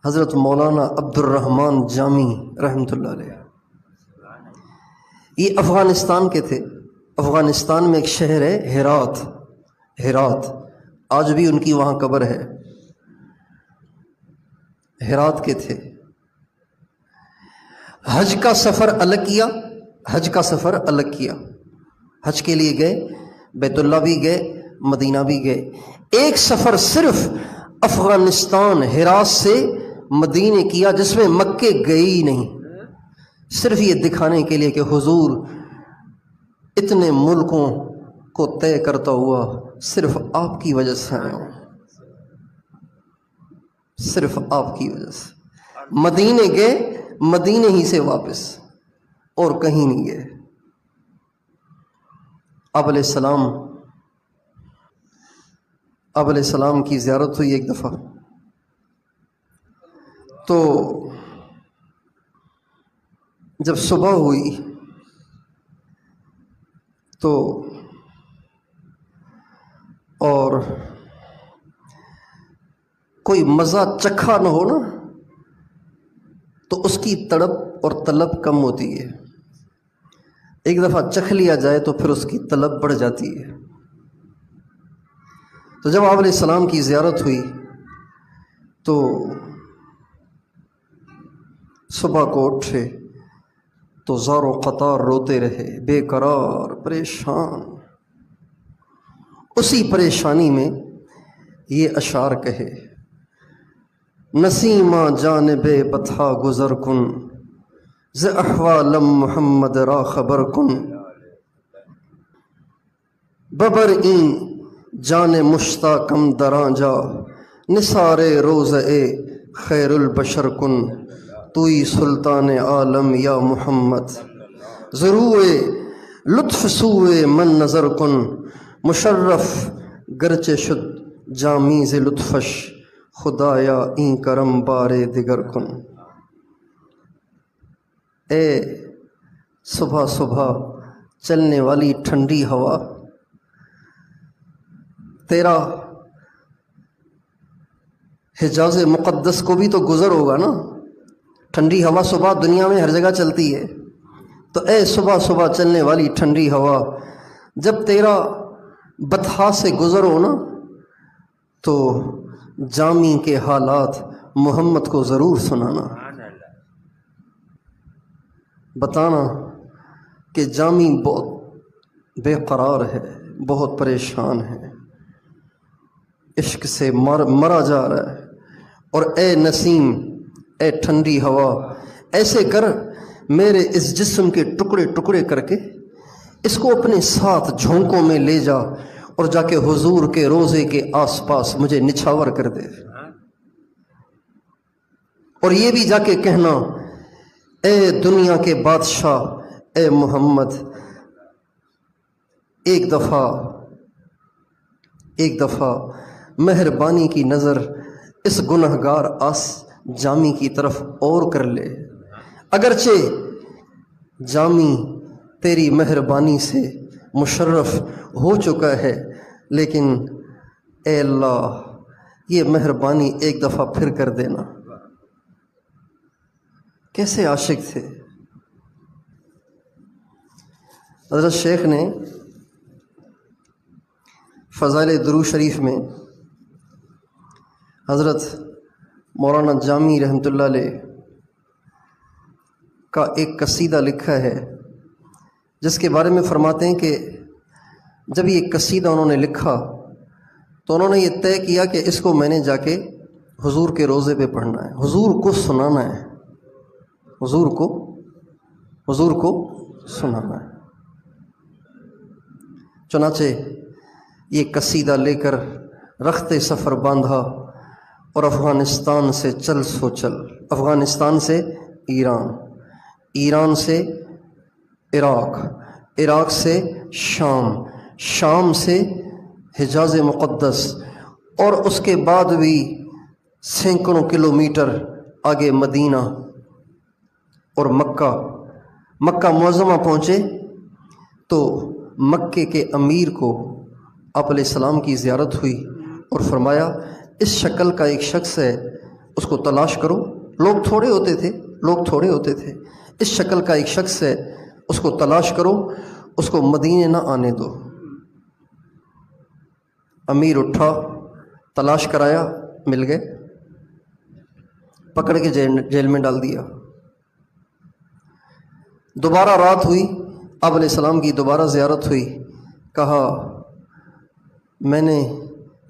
حضرت مولانا عبد الرحمن جامی رحمۃ اللہ علیہ، یہ افغانستان کے تھے۔ افغانستان میں ایک شہر ہے ہرات، آج بھی ان کی وہاں قبر ہے۔ ہرات کے تھے۔ حج کا سفر الگ کیا، حج کے لیے گئے، بیت اللہ بھی گئے، مدینہ بھی گئے۔ ایک سفر صرف افغانستان ہرات سے مدینے کیا جس میں مکے گئے ہی نہیں، صرف یہ دکھانے کے لیے کہ حضور اتنے ملکوں کو طے کرتا ہوا صرف آپ کی وجہ سے آیا ہوں، صرف آپ کی وجہ سے۔ مدینے گئے، مدینے ہی سے واپس، اور کہیں نہیں گئے۔ آپ علیہ السلام کی زیارت ہوئی ایک دفعہ، تو جب صبح ہوئی تو اور کوئی مزہ چکھا نہ ہو نا تو اس کی تڑپ اور طلب کم ہوتی ہے۔ ایک دفعہ چکھ لیا جائے تو پھر اس کی طلب بڑھ جاتی ہے۔ تو جب آپ علیہ السلام کی زیارت ہوئی تو صبح کو اٹھے تو زار و قطار روتے رہے، بے قرار، پریشان۔ اسی پریشانی میں یہ اشعار کہے: نسیمہ جانب بطحا گزر کن، ز احوالم محمد را خبر کن، ببر این جان مشتاقم دراں جا، نثار روضہ خیر البشر کن، توئی سلطان عالم یا محمد، ضروع لطف سوئے من نظر کن، مشرف گرچہ شد جامیز لطفش، خدایا این کرم بارے دیگر کن۔ اے صبح صبح چلنے والی ٹھنڈی ہوا، تیرا حجاز مقدس کو بھی تو گزر ہوگا نا۔ ٹھنڈی ہوا صبح دنیا میں ہر جگہ چلتی ہے، تو اے صبح صبح چلنے والی ٹھنڈی ہوا، جب تیرا بطحا سے گزر ہو نا تو جامی کے حالات محمد کو ضرور سنانا، بتانا کہ جامی بہت بے قرار ہے، بہت پریشان ہے، عشق سے مرا جا رہا ہے۔ اور اے نسیم، اے ٹھنڈی ہوا، ایسے کر میرے اس جسم کے ٹکڑے ٹکڑے کر کے اس کو اپنے ساتھ جھونکوں میں لے جا، اور جا کے حضور کے روضے کے آس پاس مجھے نچھاور کر دے، اور یہ بھی جا کے کہنا: اے دنیا کے بادشاہ، اے محمد، ایک دفعہ مہربانی کی نظر اس گنہگار جامی کی طرف اور کر لے۔ اگرچہ جامی تیری مہربانی سے مشرف ہو چکا ہے، لیکن اے اللہ یہ مہربانی ایک دفعہ پھر کر دینا۔ کیسے عاشق تھے حضرت شیخ نے فضائل درود شریف میں حضرت مولانا جامی رحمۃ اللہ علیہ کا ایک قصیدہ لکھا ہے، جس کے بارے میں فرماتے ہیں کہ جب یہ قصیدہ انہوں نے لکھا تو انہوں نے یہ طے کیا کہ اس کو میں نے جا کے حضور کے روضے پہ پڑھنا ہے، حضور کو سنانا ہے، حضور کو سنانا ہے۔ چنانچہ یہ قصیدہ لے کر رخت سفر باندھا اور افغانستان سے افغانستان سے ایران، ایران سے عراق سے شام سے حجاز مقدس، اور اس کے بعد بھی سینکڑوں کلومیٹر آگے مدینہ اور مکہ معظمہ پہنچے تو مکے کے امیر کو آپ علیہ السلام کی زیارت ہوئی اور فرمایا: اس شکل کا ایک شخص ہے اس کو تلاش کرو. لوگ تھوڑے ہوتے تھے. اس شکل کا ایک شخص ہے، اس کو تلاش کرو، اس کو مدینے نہ آنے دو. امیر اٹھا، تلاش کرایا، مل گئے، پکڑ کے جیل میں ڈال دیا. دوبارہ رات ہوئی، آپ علیہ السلام کی دوبارہ زیارت ہوئی. کہا میں نے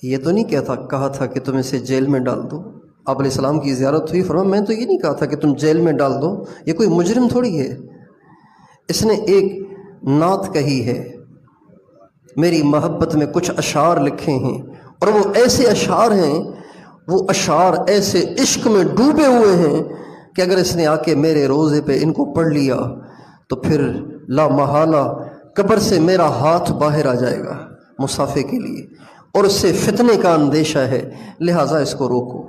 یہ تو نہیں کہا تھا کہ تم اسے جیل میں ڈال دو. آپ علیہ السلام کی زیارت ہوئی، فرمایا میں تو یہ نہیں کہا تھا کہ تم جیل میں ڈال دو. یہ کوئی مجرم تھوڑی ہے. اس نے ایک نعت کہی ہے، میری محبت میں کچھ اشعار لکھے ہیں، اور وہ ایسے اشعار ہیں، وہ اشعار ایسے عشق میں ڈوبے ہوئے ہیں کہ اگر اس نے آ کے میرے روزے پہ ان کو پڑھ لیا تو پھر لا محالہ قبر سے میرا ہاتھ باہر آ جائے گا مصافحے کے لیے، اور اس سے فتنے کا اندیشہ ہے، لہٰذا اس کو روکو.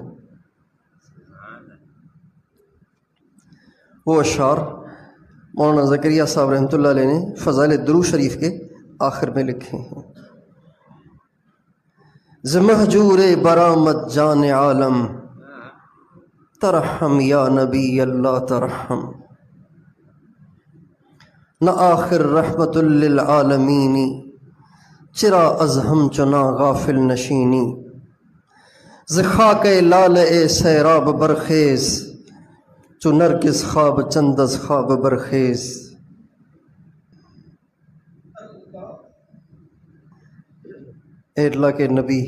وہ اشعار مولانا زکریا صاحب رحمۃ اللہ علیہ نے فضائل درود شریف کے آخر میں لکھے ہیں. ز مہجور برآمد جان عالم، ترحم یا نبی اللہ ترحم. نہ آخر رحمت للعالمین، چرا از ہم چنا غافل نشینی. ز خاک لال سیراب برخیز، چو نرگس خواب چند از خواب برخیز. اے اللہ کے نبی،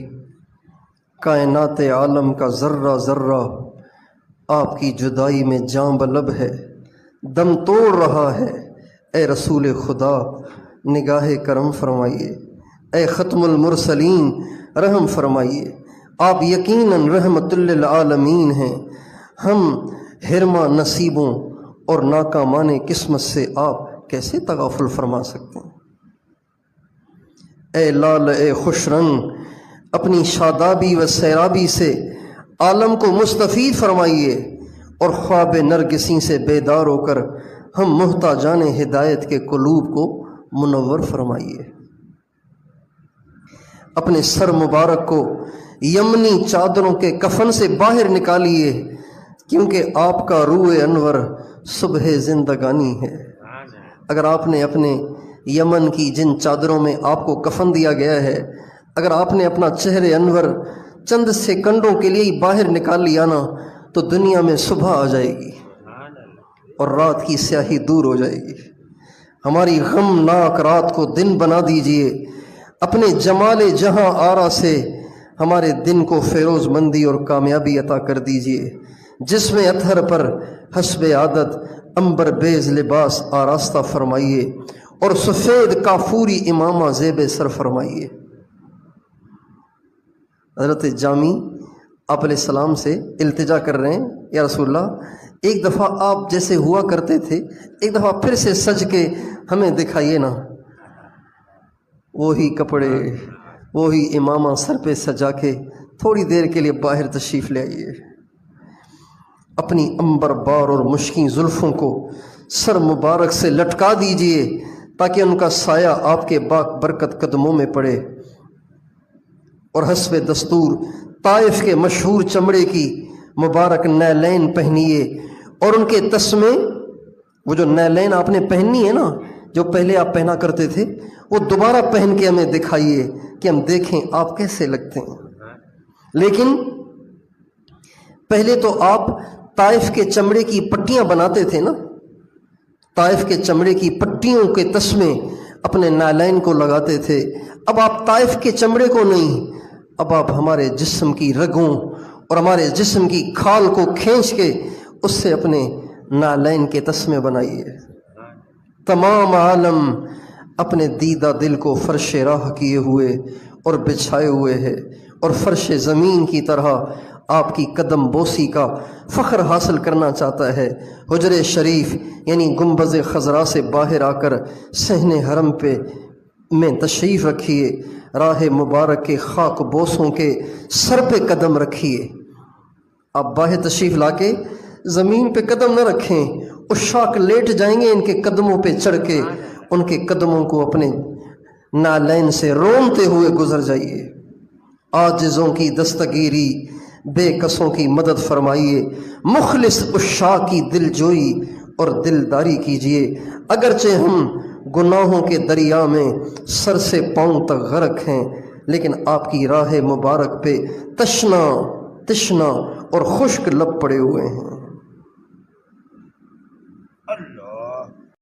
کائنات عالم کا ذرہ ذرہ آپ کی جدائی میں جاں بلب ہے، دم توڑ رہا ہے. اے رسول خدا نگاہ کرم فرمائیے، اے ختم المرسلین رحم فرمائیے. آپ یقیناً رحمت للعالمین ہیں. ہم حرمہ نصیبوں اور ناکامان قسمت سے آپ کیسے تغافل فرما سکتے ہیں؟ اے لال اے خوش رنگ، اپنی شادابی و سیرابی سے عالم کو مستفید فرمائیے، اور خواب نرگسی سے بیدار ہو کر ہم محتاجان ہدایت کے قلوب کو منور فرمائیے. اپنے سر مبارک کو یمنی چادروں کے کفن سے باہر نکالیے، کیونکہ آپ کا روح انور صبح زندگانی ہے. اگر آپ نے اپنے یمن کی جن چادروں میں آپ کو کفن دیا گیا ہے، اگر آپ نے اپنا چہرے انور چند سیکنڈوں کے لیے ہی باہر نکال لیا نا، تو دنیا میں صبح آ جائے گی اور رات کی سیاہی دور ہو جائے گی. ہماری غمناک رات کو دن بنا دیجئے. اپنے جمال جہاں آرا سے ہمارے دن کو فیروز مندی اور کامیابی عطا کر دیجئے. جس میں اطہر پر حسب عادت عنبر بیز لباس آراستہ فرمائیے، اور سفید کافوری امامہ زیب سر فرمائیے. حضرت جامی آپ علیہ السلام سے التجا کر رہے ہیں، یا رسول اللہ ایک دفعہ آپ جیسے ہوا کرتے تھے، ایک دفعہ پھر سے سج کے ہمیں دکھائیے نا. وہی کپڑے، وہی امامہ سر پہ سجا کے تھوڑی دیر کے لیے باہر تشریف لے آئیے. اپنی عنبر بار اور مشکیں زلفوں کو سر مبارک سے لٹکا دیجئے، تاکہ ان کا سایہ آپ کے باک برکت قدموں میں پڑے. اور حسب دستور طائف کے مشہور چمڑے کی مبارک نیلین پہنیے، اور ان کے تسمے، وہ جو نیلین آپ نے پہنی ہے نا، جو پہلے آپ پہنا کرتے تھے، وہ دوبارہ پہن کے ہمیں دکھائیے کہ ہم دیکھیں آپ کیسے لگتے ہیں. لیکن پہلے تو آپ طائف کے چمڑے کی پٹیاں بناتے تھے نا، طائف کے چمڑے کی پٹیوں کے تسمے اپنے نالین کو لگاتے تھے. اب آپ طائف کے چمڑے کو نہیں، اب آپ ہمارے جسم کی رگوں اور ہمارے جسم کی کھال کو کھینچ کے اس سے اپنے نالین کے تسمے بنائیے. تمام عالم اپنے دیدہ دل کو فرش راہ کیے ہوئے اور بچھائے ہوئے ہے، اور فرش زمین کی طرح آپ کی قدم بوسی کا فخر حاصل کرنا چاہتا ہے. حجر شریف یعنی گنبد خضرا سے باہر آ کر صحن حرم پہ میں تشریف رکھیے. راہ مبارک کے خاک بوسوں کے سر پہ قدم رکھیے. آپ باہر تشریف لا کے زمین پہ قدم نہ رکھیں، عشاق لیٹ جائیں گے ان کے قدموں پہ چڑھ کے. ان کے قدموں کو اپنے نالین سے رونتے ہوئے گزر جائیے. عاجزوں کی دستگیری بے قصوں کی مدد فرمائیے، مخلص عشاق کی دل جوئی اور دلداری کیجیے۔ اگرچہ ہم گناہوں کے دریا میں سر سے پاؤں تک غرق ہیں، لیکن آپ کی راہ مبارک پہ تشنا اور خشک لب پڑے ہوئے ہیں۔